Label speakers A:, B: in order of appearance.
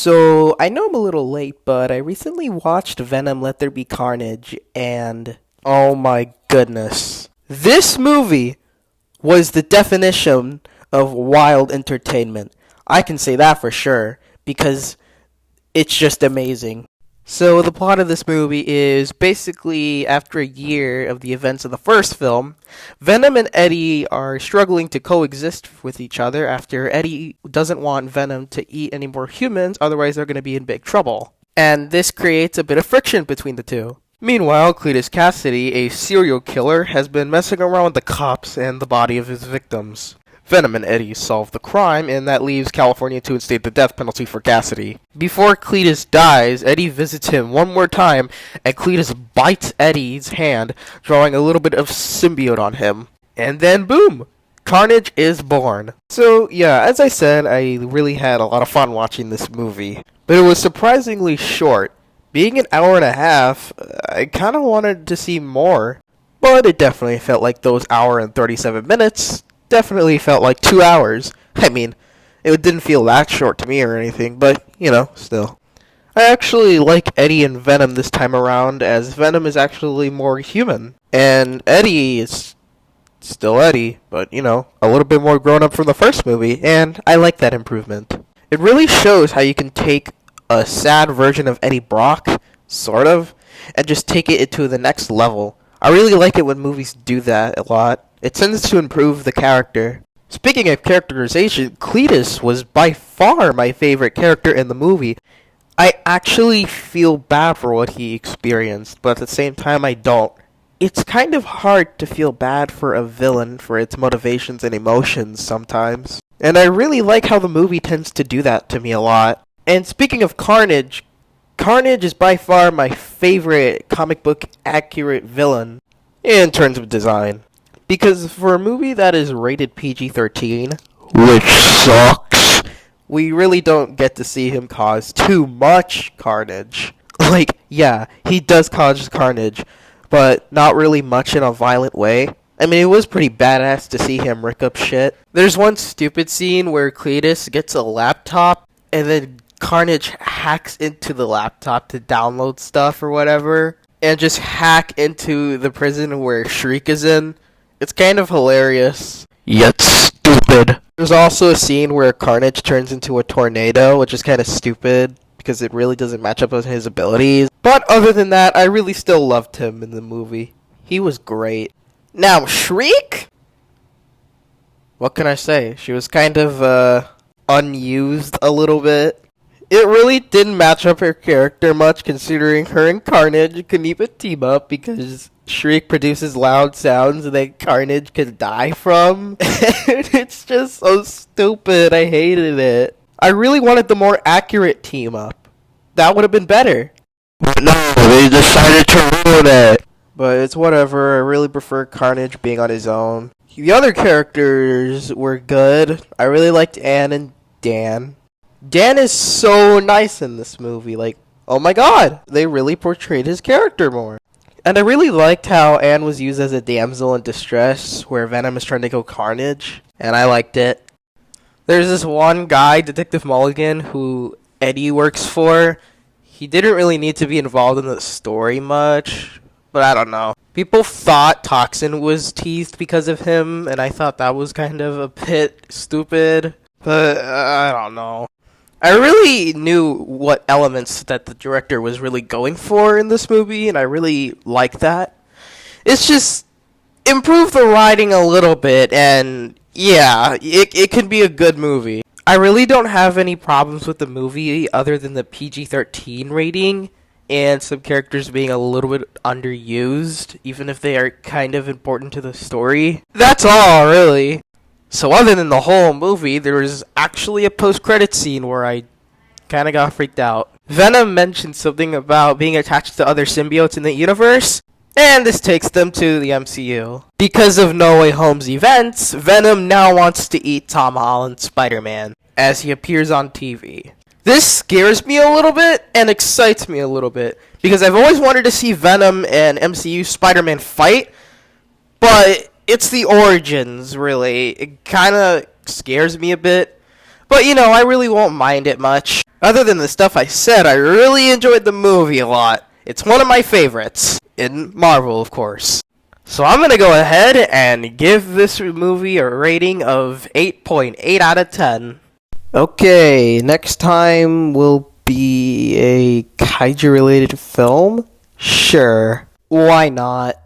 A: So, I know I'm a little late, but I recently watched Venom Let There Be Carnage, and oh my goodness. This movie was the definition of wild entertainment. I can say that for sure, because it's just amazing. So, the plot of this movie is basically after a year of the events of the first film, Venom and Eddie are struggling to coexist with each other after Eddie doesn't want Venom to eat any more humans, otherwise, they're going to be in big trouble. And this creates a bit of friction between the two. Meanwhile, Cletus Cassidy, a serial killer, has been messing around with the cops and the body of his victims. Venom and Eddie solve the crime, and that leaves California to instate the death penalty for Cassidy. Before Cletus dies, Eddie visits him one more time, and Cletus bites Eddie's hand, drawing a little bit of symbiote on him. And then boom! Carnage is born. So, yeah, as I said, I really had a lot of fun watching this movie. But it was surprisingly short. Being an hour and a half, I kind of wanted to see more. But it definitely felt like those hour and 37 minutes definitely felt like 2 hours. I mean, it didn't feel that short to me or anything, but, still. I actually like Eddie and Venom this time around, as Venom is actually more human. And Eddie is still Eddie, but, a little bit more grown up from the first movie, and I like that improvement. It really shows how you can take a sad version of Eddie Brock, sort of, and just take it to the next level. I really like it when movies do that a lot. It tends to improve the character. Speaking of characterization, Cletus was by far my favorite character in the movie. I actually feel bad for what he experienced, but at the same time I don't. It's kind of hard to feel bad for a villain for its motivations and emotions sometimes. And I really like how the movie tends to do that to me a lot. And speaking of Carnage, Carnage is by far my favorite comic book accurate villain in terms of design. Because for a movie that is rated PG-13, which sucks, we really don't get to see him cause too much carnage. Like, yeah, he does cause carnage, but not really much in a violent way. I mean, it was pretty badass to see him rick up shit. There's one stupid scene where Cletus gets a laptop, and then Carnage hacks into the laptop to download stuff or whatever, and just hack into the prison where Shriek is in. It's kind of hilarious, yet stupid. There's also a scene where Carnage turns into a tornado, which is kind of stupid, because it really doesn't match up with his abilities. But other than that, I really still loved him in the movie. He was great. Now, Shriek? What can I say? She was kind of, unused a little bit. It really didn't match up her character much, considering her and Carnage couldn't even team up, because Shriek produces loud sounds that Carnage could die from. It's just so stupid. I hated it. I really wanted the more accurate team up. That would have been better. But no, they decided to ruin it. But it's whatever. I really prefer Carnage being on his own. The other characters were good. I really liked Anne and Dan. Dan is so nice in this movie. Like, oh my god, they really portrayed his character more. And I really liked how Anne was used as a damsel in distress, where Venom is trying to go Carnage, and I liked it. There's this one guy, Detective Mulligan, who Eddie works for. He didn't really need to be involved in the story much, but I don't know. People thought Toxin was teased because of him, and I thought that was kind of a bit stupid, but I don't know. I really knew what elements that the director was really going for in this movie, and I really like that. It's just improve the writing a little bit, and yeah, it can be a good movie. I really don't have any problems with the movie other than the PG-13 rating and some characters being a little bit underused, even if they are kind of important to the story. That's all, really. So other than the whole movie, there was actually a post-credit scene where I kind of got freaked out. Venom mentioned something about being attached to other symbiotes in the universe, and this takes them to the MCU. Because of No Way Home's events, Venom now wants to eat Tom Holland's Spider-Man, as he appears on TV. This scares me a little bit and excites me a little bit, because I've always wanted to see Venom and MCU Spider-Man fight, but it's the origins, really. It kind of scares me a bit. But I really won't mind it much. Other than the stuff I said, I really enjoyed the movie a lot. It's one of my favorites. In Marvel, of course. So I'm gonna go ahead and give this movie a rating of 8.8 out of 10. Okay, next time will be a kaiju-related film? Sure. Why not?